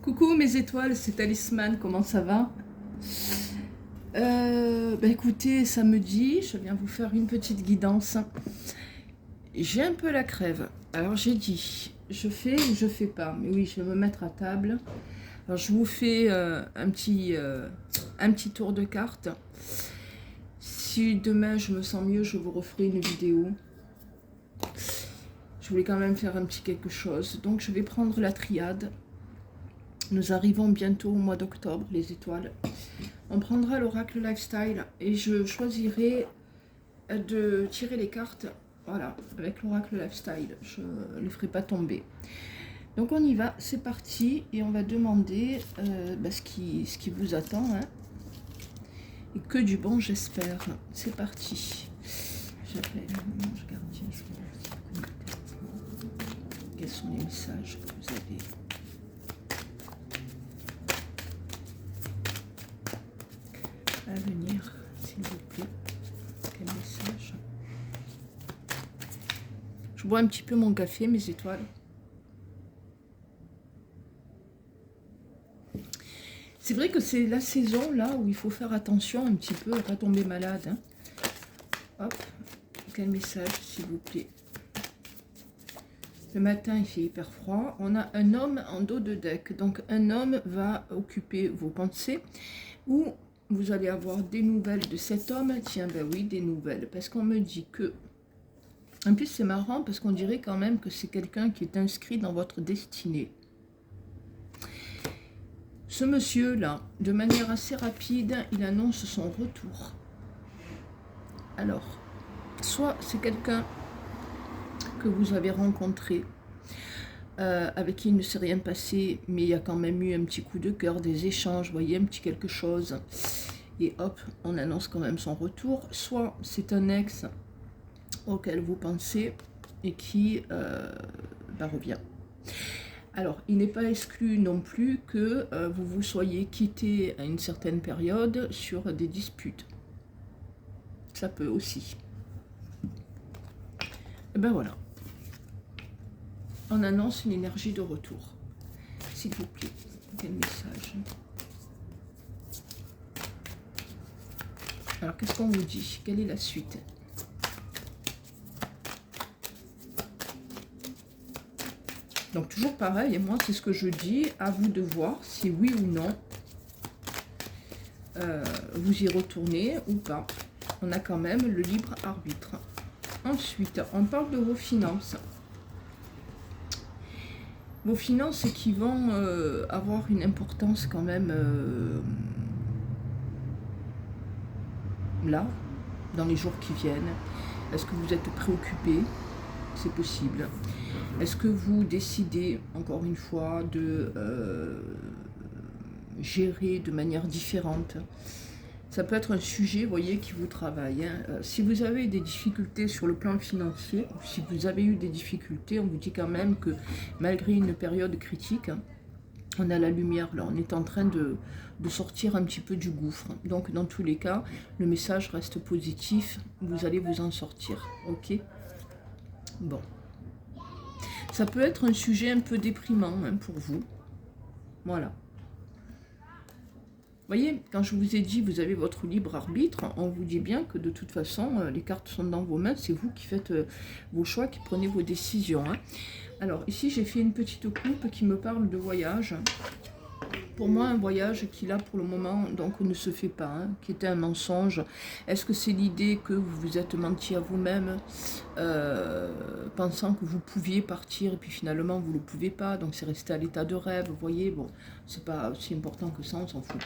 Coucou mes étoiles, c'est Talisman, comment ça va? Écoutez, samedi, je viens vous faire une petite guidance. J'ai un peu la crève, alors j'ai dit, je fais ou je fais pas, mais oui, je vais me mettre à table. Alors je vous fais un petit tour de cartes. Si demain je me sens mieux, je vous referai une vidéo. Je voulais quand même faire un petit quelque chose, donc je vais prendre la triade. Nous arrivons bientôt au mois d'octobre, les étoiles. On prendra l'oracle lifestyle et je choisirai de tirer les cartes, voilà, avec l'oracle lifestyle. Je ne les ferai pas tomber. Donc on y va, c'est parti et on va demander ce qui vous attend. Hein. Et que du bon, j'espère. C'est parti. J'appelle l'ange gardien. Quels sont les messages que vous avez ? À venir, s'il vous plaît. Quel message? Je bois un petit peu mon café, mes étoiles. C'est vrai que c'est la saison là où il faut faire attention un petit peu à ne pas tomber malade. Hein. Hop, quel message, s'il vous plaît. Le matin, il fait hyper froid. On a un homme en dos de deck. Donc, un homme va occuper vos pensées ou vous allez avoir des nouvelles de cet homme. Tiens, ben oui, des nouvelles. Parce qu'on me dit que... En plus, c'est marrant parce qu'on dirait quand même que c'est quelqu'un qui est inscrit dans votre destinée. Ce monsieur-là, de manière assez rapide, il annonce son retour. Alors, soit c'est quelqu'un que vous avez rencontré, avec qui il ne s'est rien passé, mais il y a quand même eu un petit coup de cœur, des échanges, vous voyez, un petit quelque chose. Et hop, on annonce quand même son retour. Soit c'est un ex auquel vous pensez et qui revient. Alors, il n'est pas exclu non plus que vous vous soyez quitté à une certaine période sur des disputes. Ça peut aussi. Et ben voilà. On annonce une énergie de retour. S'il vous plaît, quel message? Alors, qu'est-ce qu'on vous dit? Quelle est la suite? Donc, toujours pareil, et moi, c'est ce que je dis. À vous de voir si oui ou non vous y retournez ou pas. On a quand même le libre arbitre. Ensuite, on parle de vos finances. Vos finances qui vont avoir une importance quand même là, dans les jours qui viennent. Est-ce que vous êtes préoccupé? C'est possible. Est-ce que vous décidez, encore une fois, de gérer de manière différente? Ça peut être un sujet, vous voyez, qui vous travaille. Hein. Si vous avez des difficultés sur le plan financier, ou si vous avez eu des difficultés, on vous dit quand même que malgré une période critique, on a la lumière là, on est en train de sortir un petit peu du gouffre. Donc dans tous les cas, le message reste positif, vous allez vous en sortir, ok? Bon. Ça peut être un sujet un peu déprimant hein, pour vous. Voilà. Vous voyez, quand je vous ai dit vous avez votre libre arbitre, on vous dit bien que de toute façon, les cartes sont dans vos mains, c'est vous qui faites vos choix, qui prenez vos décisions. Hein. Alors ici, j'ai fait une petite coupe qui me parle de voyage. Pour moi, un voyage qui là pour le moment donc ne se fait pas, hein, qui était un mensonge. Est-ce que c'est l'idée que vous vous êtes menti à vous-même, pensant que vous pouviez partir et puis finalement vous ne le pouvez pas, donc c'est resté à l'état de rêve, vous voyez, bon, c'est pas aussi important que ça, on s'en fout.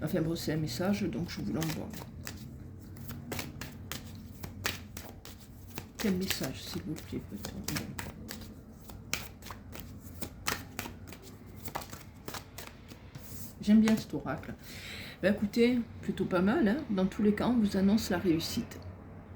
Enfin bon, c'est un message, donc je vous l'envoie. Quel message, s'il vous plaît, peut-on... J'aime bien cet oracle. Ben écoutez, plutôt pas mal. Hein. Dans tous les cas, on vous annonce la réussite.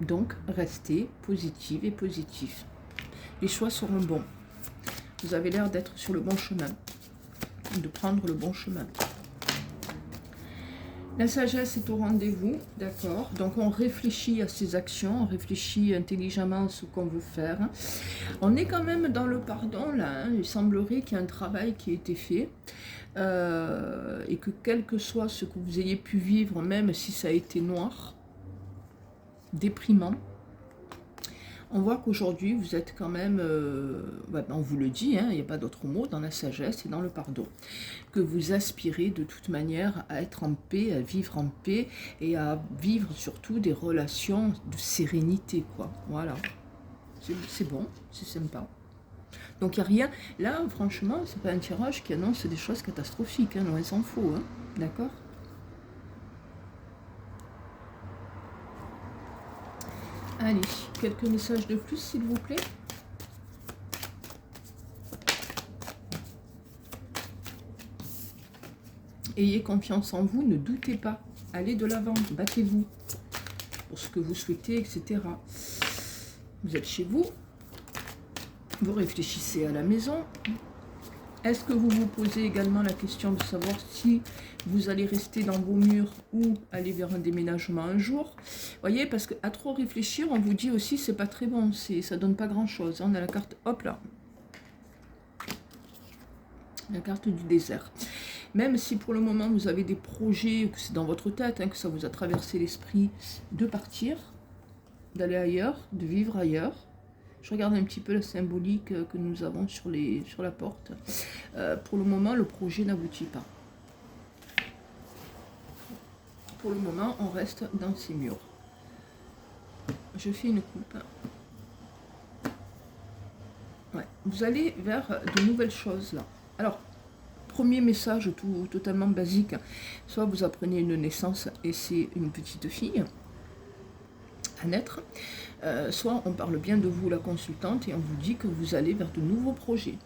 Donc, restez positive et positif. Les choix seront bons. Vous avez l'air d'être sur le bon chemin. De prendre le bon chemin. La sagesse est au rendez-vous, d'accord. Donc on réfléchit à ses actions, on réfléchit intelligemment à ce qu'on veut faire. On est quand même dans le pardon là, hein. Il semblerait qu'il y ait un travail qui a été fait. Et que quel que soit ce que vous ayez pu vivre, même si ça a été noir, déprimant, on voit qu'aujourd'hui vous êtes quand même, on vous le dit, hein, il n'y a pas d'autre mot, dans la sagesse et dans le pardon, que vous aspirez de toute manière à être en paix, à vivre en paix et à vivre surtout des relations de sérénité, quoi. Voilà, c'est bon, c'est sympa. Donc il n'y a rien, là franchement c'est pas un tirage qui annonce des choses catastrophiques, hein, loin s'en faut, hein, d'accord. Allez, quelques messages de plus s'il vous plaît. Ayez confiance en vous, ne doutez pas, allez de l'avant, battez-vous pour ce que vous souhaitez, etc. Vous êtes chez vous, vous réfléchissez à la maison. Est-ce que vous vous posez également la question de savoir si vous allez rester dans vos murs ou aller vers un déménagement un jour? Voyez, parce qu'à trop réfléchir, on vous dit aussi c'est pas très bon, ça donne pas grand chose. On a la carte, hop là, la carte du désert. Même si pour le moment vous avez des projets, que c'est dans votre tête, hein, que ça vous a traversé l'esprit de partir, d'aller ailleurs, de vivre ailleurs. Je regarde un petit peu la symbolique que nous avons sur la porte. Pour le moment, le projet n'aboutit pas. Pour le moment, on reste dans ces murs. Je fais une coupe. Ouais. Vous allez vers de nouvelles choses là. Alors, premier message totalement basique. Soit vous apprenez une naissance et c'est une petite fille à naître. Soit on parle bien de vous, la consultante, et on vous dit que vous allez vers de nouveaux projets.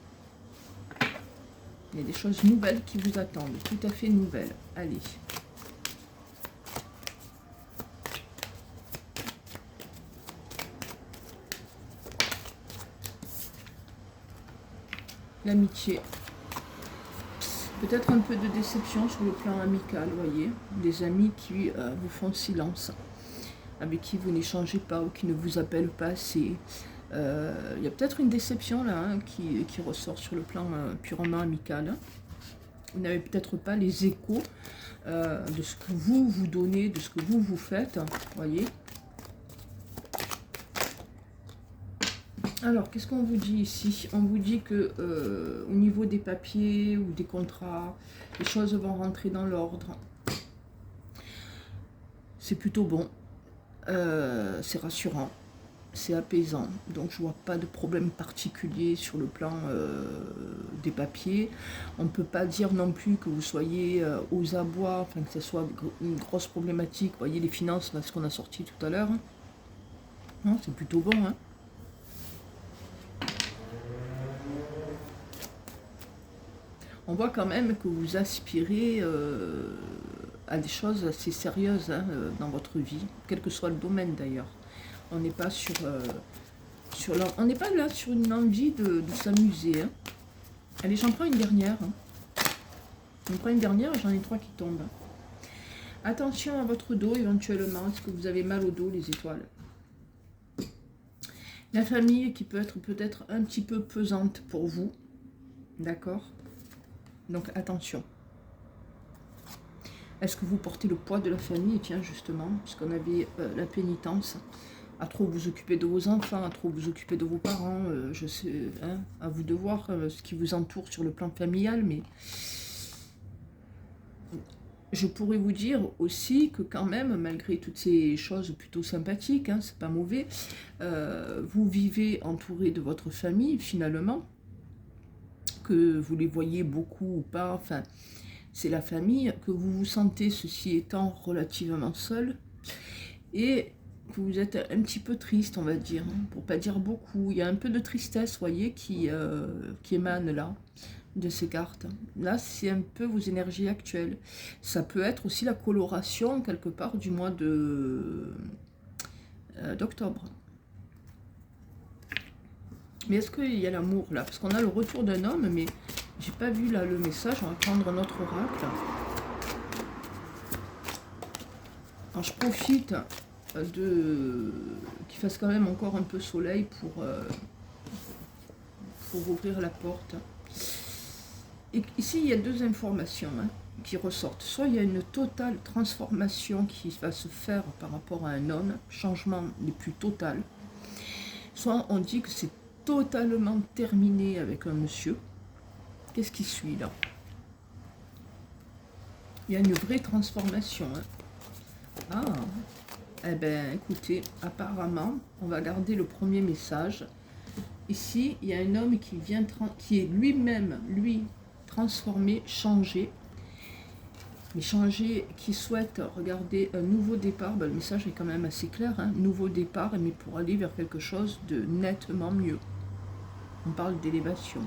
Il y a des choses nouvelles qui vous attendent, tout à fait nouvelles. Allez. L'amitié. Peut-être un peu de déception sur le plan amical, voyez. Des amis qui vous font silence, avec qui vous n'échangez pas ou qui ne vous appellent pas assez. Il y a peut-être une déception là, hein, qui ressort sur le plan purement amical. Vous n'avez peut-être pas les échos de ce que vous donnez, de ce que vous faites, voyez. Alors, qu'est-ce qu'on vous dit ici? On vous dit que au niveau des papiers ou des contrats, les choses vont rentrer dans l'ordre. C'est plutôt bon. C'est rassurant. C'est apaisant. Donc, je vois pas de problème particulier sur le plan des papiers. On ne peut pas dire non plus que vous soyez aux abois, enfin que ce soit une grosse problématique. Vous voyez les finances, là, ce qu'on a sorti tout à l'heure. Non, c'est plutôt bon, hein. On voit quand même que vous aspirez à des choses assez sérieuses, hein, dans votre vie, quel que soit le domaine d'ailleurs. On n'est pas on n'est pas là sur une envie de s'amuser, hein. Allez, j'en prends une dernière. Hein. J'en prends une dernière, j'en ai 3 qui tombent. Attention à votre dos éventuellement. Est-ce que vous avez mal au dos, les étoiles? La famille qui peut être peut-être un petit peu pesante pour vous. D'accord? Donc attention. Est-ce que vous portez le poids de la famille? Et tiens, justement, puisqu'on avait la pénitence, à trop vous occuper de vos enfants, à trop vous occuper de vos parents, je sais, hein, à vous de voir ce qui vous entoure sur le plan familial, mais je pourrais vous dire aussi que quand même, malgré toutes ces choses plutôt sympathiques, hein, c'est pas mauvais, vous vivez entouré de votre famille, finalement, que vous les voyez beaucoup ou pas, enfin, c'est la famille, que vous vous sentez, ceci étant, relativement seul, et que vous êtes un petit peu triste, on va dire, hein, pour pas dire beaucoup. Il y a un peu de tristesse, voyez, qui émane là, de ces cartes. Là, c'est un peu vos énergies actuelles. Ça peut être aussi la coloration, quelque part, du mois d'octobre. Mais est-ce qu'il y a l'amour là? Parce qu'on a le retour d'un homme, mais j'ai pas vu là le message. On va prendre notre oracle. Alors, je profite qu'il fasse quand même encore un peu soleil pour ouvrir la porte. Et ici, il y a deux informations qui ressortent. Soit il y a une totale transformation qui va se faire par rapport à un homme, changement les plus total. Soit on dit que c'est totalement terminé avec un monsieur. Qu'est-ce qui suit là? Il y a une vraie transformation. Ah, eh bien, écoutez, apparemment, on va garder le premier message. Ici, il y a un homme qui est lui-même, transformé, changé. Mais changé, qui souhaite regarder un nouveau départ. Ben, le message est quand même assez clair. Nouveau départ, mais pour aller vers quelque chose de nettement mieux. On parle d'élévation.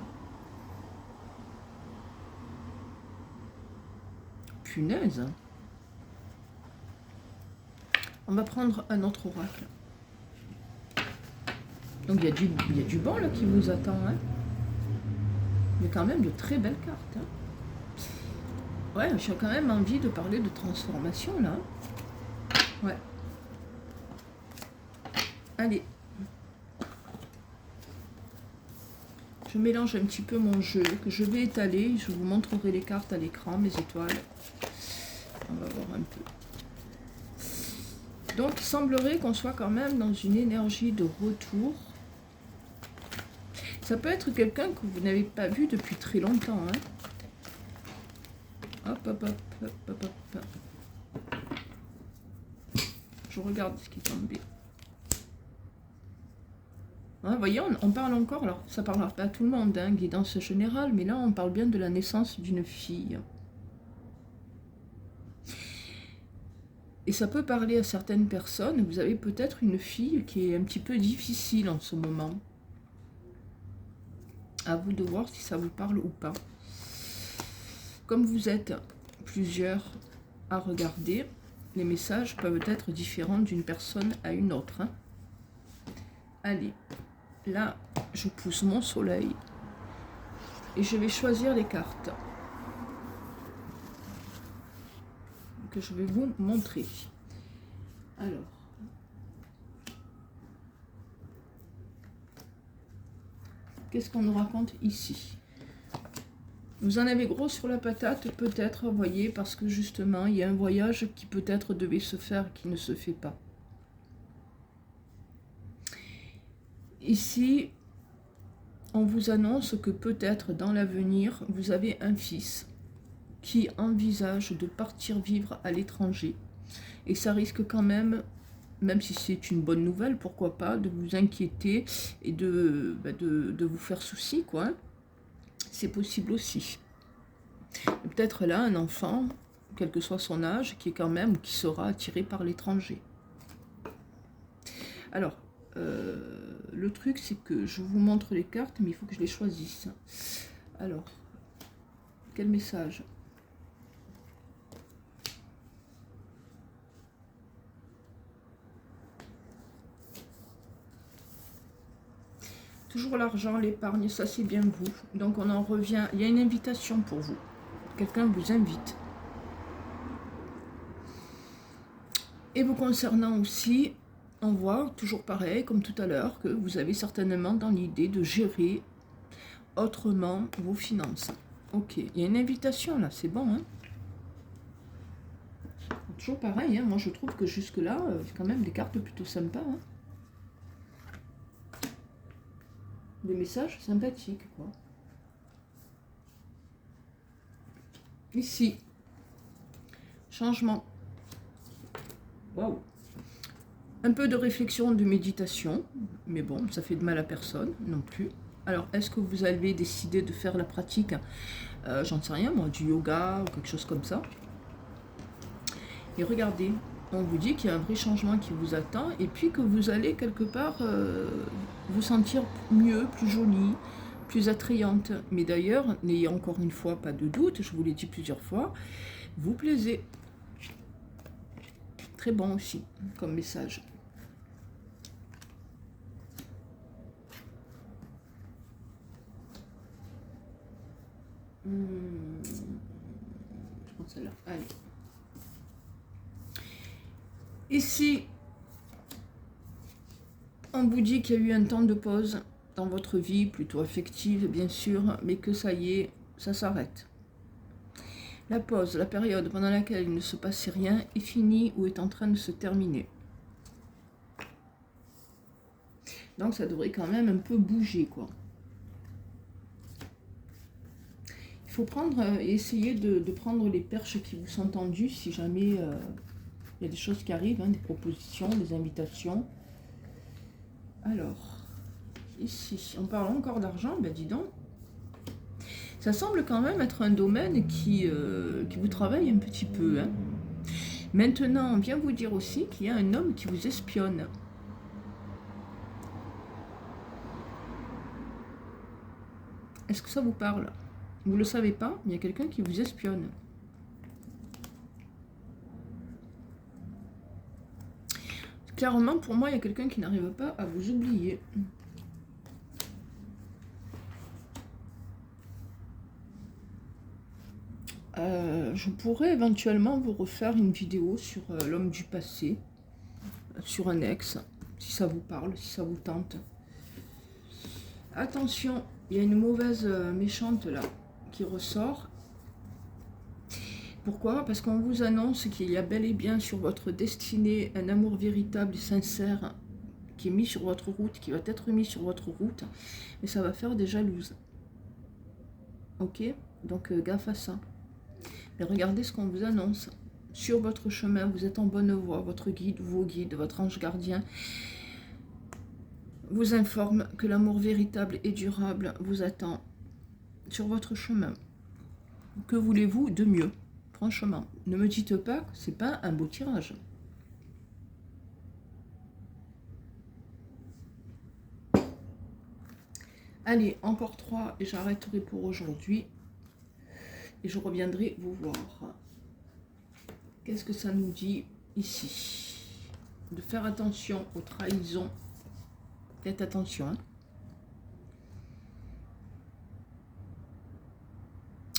Punaise. On va prendre un autre oracle. Donc il y a du bon là qui vous attend. Il y a quand même de très belles cartes. Ouais, j'ai quand même envie de parler de transformation là. Ouais. Allez. Je mélange un petit peu mon jeu que je vais étaler. Je vous montrerai les cartes à l'écran, mes étoiles. On va voir un peu. Donc, il semblerait qu'on soit quand même dans une énergie de retour. Ça peut être quelqu'un que vous n'avez pas vu depuis très longtemps. Hop, hop, hop, hop, hop, hop. Je regarde ce qui est tombé. Vous voyez, on parle encore, alors ça ne parlera pas à tout le monde, guidance générale, mais là on parle bien de la naissance d'une fille. Et ça peut parler à certaines personnes. Vous avez peut-être une fille qui est un petit peu difficile en ce moment. À vous de voir si ça vous parle ou pas. Comme vous êtes plusieurs à regarder, les messages peuvent être différents d'une personne à une autre. Allez, là, je pousse mon soleil et je vais choisir les cartes que je vais vous montrer. Alors, qu'est-ce qu'on nous raconte ici? Vous en avez gros sur la patate, peut-être, vous voyez, parce que justement, il y a un voyage qui peut-être devait se faire, qui ne se fait pas. Ici, on vous annonce que peut-être dans l'avenir, vous avez un fils qui envisage de partir vivre à l'étranger. Et ça risque quand même si c'est une bonne nouvelle, pourquoi pas, de vous inquiéter et de vous faire souci, quoi. C'est possible aussi. Peut-être là, un enfant, quel que soit son âge, qui est quand même, qui sera attiré par l'étranger. Alors, le truc, c'est que je vous montre les cartes, mais il faut que je les choisisse. Alors, quel message ? Toujours l'argent, l'épargne, ça c'est bien vous. Donc on en revient, il y a une invitation pour vous. Quelqu'un vous invite. Et vous concernant aussi, on voit toujours pareil, comme tout à l'heure, que vous avez certainement dans l'idée de gérer autrement vos finances. Ok, il y a une invitation là, c'est bon. Toujours pareil, moi je trouve que jusque-là, c'est quand même des cartes plutôt sympas. Des messages sympathiques, quoi. Ici, changement. Waouh. Un peu de réflexion, de méditation, mais bon, ça fait de mal à personne non plus. Alors, est-ce que vous avez décidé de faire la pratique, j'en sais rien, moi, du yoga ou quelque chose comme ça? Et regardez, on vous dit qu'il y a un vrai changement qui vous attend et puis que vous allez quelque part vous sentir mieux, plus jolie, plus attrayante. Mais d'ailleurs, n'ayez encore une fois pas de doute, je vous l'ai dit plusieurs fois, vous plaisez. Très bon aussi comme message. Je prends celle-là. Allez. Ici, on vous dit qu'il y a eu un temps de pause dans votre vie, plutôt affective bien sûr, mais que ça y est, ça s'arrête. La pause, la période pendant laquelle il ne se passait rien, est finie ou est en train de se terminer. Donc ça devrait quand même un peu bouger, quoi. Il faut prendre et essayer de prendre les perches qui vous sont tendues si jamais il y a des choses qui arrivent, hein, des propositions, des invitations. Alors, ici, on parle encore d'argent, ben dis donc. Ça semble quand même être un domaine qui vous travaille un petit peu. Hein. Maintenant, on vient vous dire aussi qu'il y a un homme qui vous espionne. Est-ce que ça vous parle? Vous ne le savez pas, mais il y a quelqu'un qui vous espionne. Clairement, pour moi, il y a quelqu'un qui n'arrive pas à vous oublier. Je pourrais éventuellement vous refaire une vidéo sur l'homme du passé, sur un ex, si ça vous parle, si ça vous tente. Attention, il y a une mauvaise méchante là qui ressort. Pourquoi? Parce qu'on vous annonce qu'il y a bel et bien sur votre destinée un amour véritable et sincère qui est mis sur votre route, qui va être mis sur votre route, mais ça va faire des jalouses. Ok? Donc gaffe à ça. Mais regardez ce qu'on vous annonce. Sur votre chemin, vous êtes en bonne voie, votre guide, vos guides, votre ange gardien vous informe que l'amour véritable et durable vous attend sur votre chemin. Que voulez-vous de mieux? Franchement, ne me dites pas que c'est pas un beau tirage. Allez, encore 3 et j'arrêterai pour aujourd'hui. Et je reviendrai vous voir. Qu'est-ce que ça nous dit ici? De faire attention aux trahisons. Faites attention. Hein.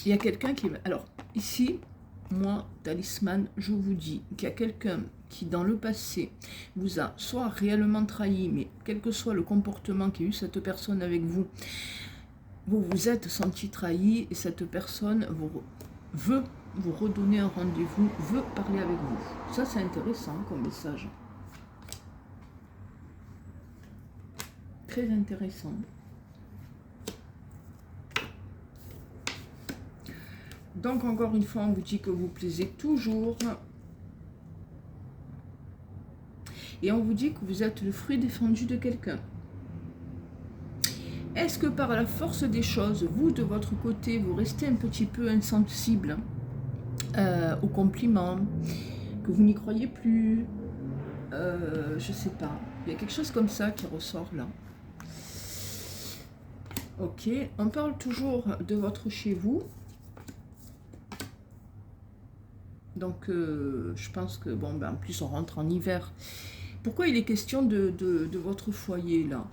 Il y a quelqu'un qui... Alors, ici, moi, talisman, je vous dis qu'il y a quelqu'un qui, dans le passé, vous a soit réellement trahi, mais quel que soit le comportement qu'a eu cette personne avec vous, vous vous êtes senti trahi et cette personne veut vous redonner un rendez-vous, veut parler avec vous. Ça, c'est intéressant comme message. Très intéressant. Donc, encore une fois, on vous dit que vous plaisez toujours. Et on vous dit que vous êtes le fruit défendu de quelqu'un. Est-ce que par la force des choses, vous, de votre côté, vous restez un petit peu insensible aux compliments, que vous n'y croyez plus, je sais pas. Il y a quelque chose comme ça qui ressort là. Ok, on parle toujours de votre chez vous. Donc, je pense que, bon, ben, en plus, on rentre en hiver. Pourquoi il est question de votre foyer, là?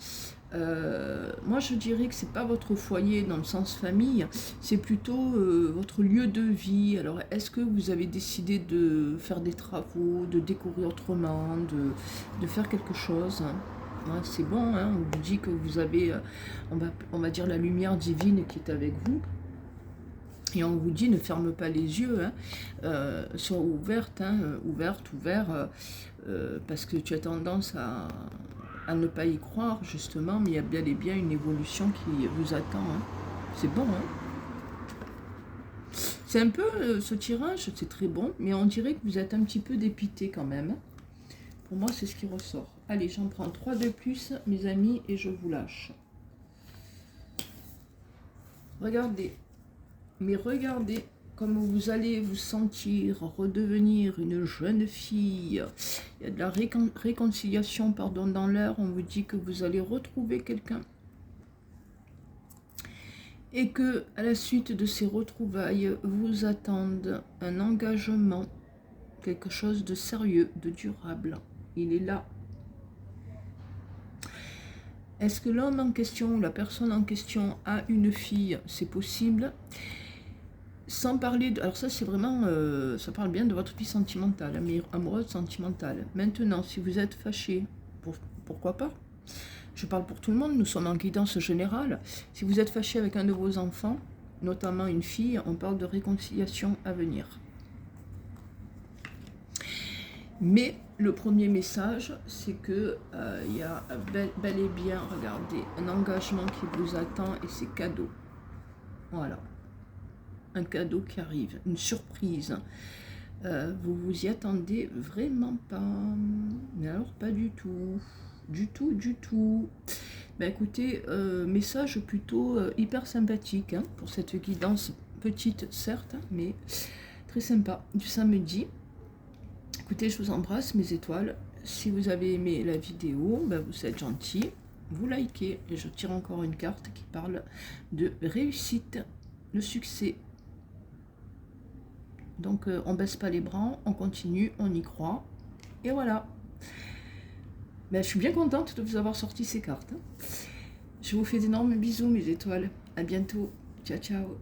Moi, je dirais que c'est pas votre foyer dans le sens famille, c'est plutôt votre lieu de vie. Alors, est-ce que vous avez décidé de faire des travaux, de décorer autrement, de faire quelque chose? Ouais, c'est bon, hein, on vous dit que vous avez, on va dire, la lumière divine qui est avec vous. Et on vous dit, ne ferme pas les yeux, hein, sois ouverte, hein, ouvert, parce que tu as tendance à ne pas y croire, justement, mais il y a bel et bien une évolution qui vous attend. Hein. C'est bon, hein. C'est un peu, ce tirage, c'est très bon, mais on dirait que vous êtes un petit peu dépité quand même. Pour moi, c'est ce qui ressort. Allez, j'en prends 3 de plus, mes amis, et je vous lâche. Regardez. Mais regardez comme vous allez vous sentir redevenir une jeune fille. Il y a de la réconciliation, pardon, dans l'air. On vous dit que vous allez retrouver quelqu'un. Et que, à la suite de ces retrouvailles, vous attendent un engagement, quelque chose de sérieux, de durable. Il est là. Est-ce que l'homme en question ou la personne en question a une fille? C'est possible. Sans parler de... Alors ça, c'est vraiment... ça parle bien de votre vie sentimentale, amoureuse, sentimentale. Maintenant, si vous êtes fâché, pourquoi pas? Je parle pour tout le monde, nous sommes en guidance générale. Si vous êtes fâché avec un de vos enfants, notamment une fille, on parle de réconciliation à venir. Mais le premier message, c'est que y a bel et bien, regardez, un engagement qui vous attend et c'est cadeau. Voilà. Un cadeau qui arrive, une surprise. Vous vous y attendez vraiment pas. Mais alors, pas du tout. Du tout, du tout. Ben écoutez, message plutôt hyper sympathique hein, pour cette guidance petite, certes, mais très sympa. Du samedi. Écoutez, je vous embrasse, mes étoiles. Si vous avez aimé la vidéo, ben vous êtes gentils. Vous likez. Et je tire encore une carte qui parle de réussite, de succès. Donc on baisse pas les bras, on continue, on y croit. Et voilà. Ben, je suis bien contente de vous avoir sorti ces cartes. Je vous fais d'énormes bisous mes étoiles. À bientôt. Ciao ciao.